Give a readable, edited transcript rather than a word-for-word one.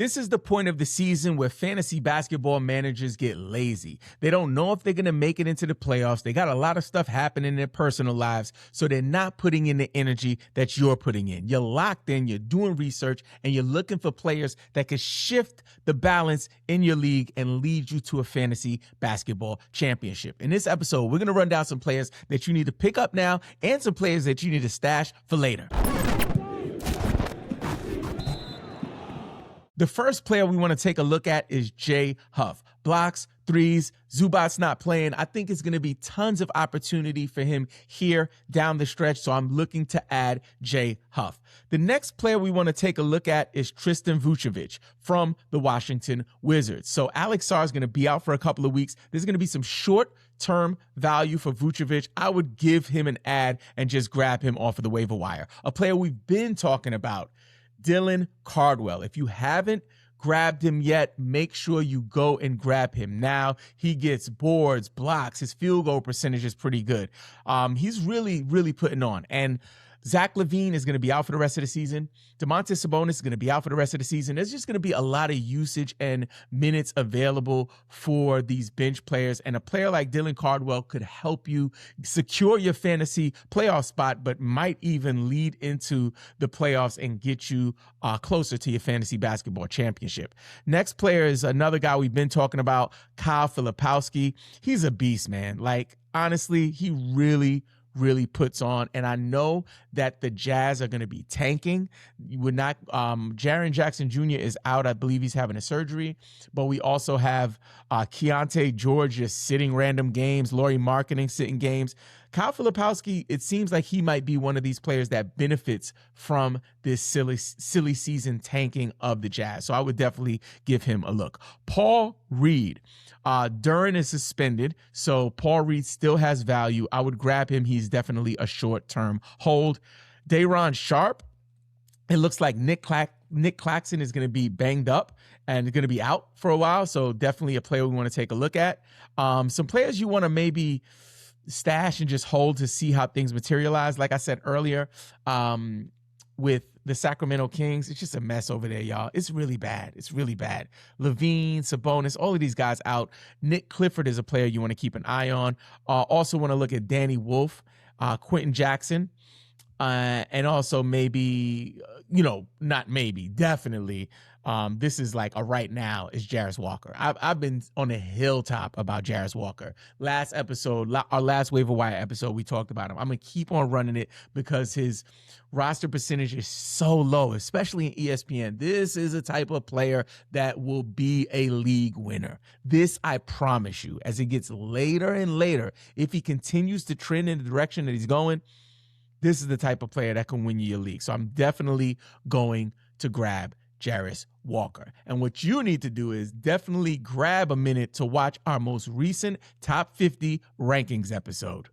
This is the point of the season where fantasy basketball managers get lazy. They don't know if they're going to make it into the playoffs. They got a lot of stuff happening in their personal lives, so they're not putting in the energy that you're putting in. You're locked in, you're doing research, and you're looking for players that could shift the balance in your league and lead you to a fantasy basketball championship. In this episode, we're going to run down some players that you need to pick up now and some players that you need to stash for later. The first player we want to take a look at is Jay Huff. Blocks, threes, Zubac's not playing. I think it's going to be tons of opportunity for him here down the stretch, so I'm looking to add Jay Huff. The next player we want to take a look at is Tristan Vucevic from the Washington Wizards. So Alex Sarr is going to be out for a couple of weeks. There's going to be some short-term value for Vucevic. I would give him an ad and just grab him off of the waiver wire. A player we've been talking about, Dylan Cardwell. If you haven't grabbed him yet, make sure you go and grab him now. He gets boards, blocks. His field goal percentage is pretty good. He's really, really putting on. And Zach LaVine is going to be out for the rest of the season. Domantas Sabonis is going to be out for the rest of the season. There's just going to be a lot of usage and minutes available for these bench players. And a player like Dylan Cardwell could help you secure your fantasy playoff spot, but might even lead into the playoffs and get you closer to your fantasy basketball championship. Next player is another guy we've been talking about, Kyle Filipowski. He's a beast, man. Like, honestly, he really puts on. And I know that the Jazz are going to be tanking. You would not, Jaren Jackson Jr. is out. I believe he's having a surgery, but we also have Keontae George just sitting random games, Lauri Markkanen sitting games. Kyle Filipowski, it seems like he might be one of these players that benefits from this silly season tanking of the Jazz. So I would definitely give him a look. Paul Reed. Duren is suspended, so Paul Reed still has value. I would grab him. He's definitely a short-term hold. Day'Ron Sharpe. It looks like Nick Claxton is going to be banged up and going to be out for a while, so definitely a player we want to take a look at. Some players you want to maybe stash and just hold to see how things materialize. Like I said earlier, with the Sacramento Kings, it's just a mess over there, y'all. It's really bad. It's really bad. LaVine, Sabonis, all of these guys out. Nick Clifford is a player you want to keep an eye on. Also want to look at Danny Wolf, Quentin Jackson, and also maybe, not maybe, definitely, this is like a right now is Jarace Walker. I've been on a hilltop about Jarace Walker. Last episode, our last waiver wire episode, we talked about him. I'm going to keep on running it because his roster percentage is so low, especially in ESPN. This is a type of player that will be a league winner. This, I promise you, as it gets later and later, if he continues to trend in the direction that he's going, this is the type of player that can win you your league. So I'm definitely going to grab Jarace Walker. And what you need to do is definitely grab a minute to watch our most recent Top 50 Rankings episode.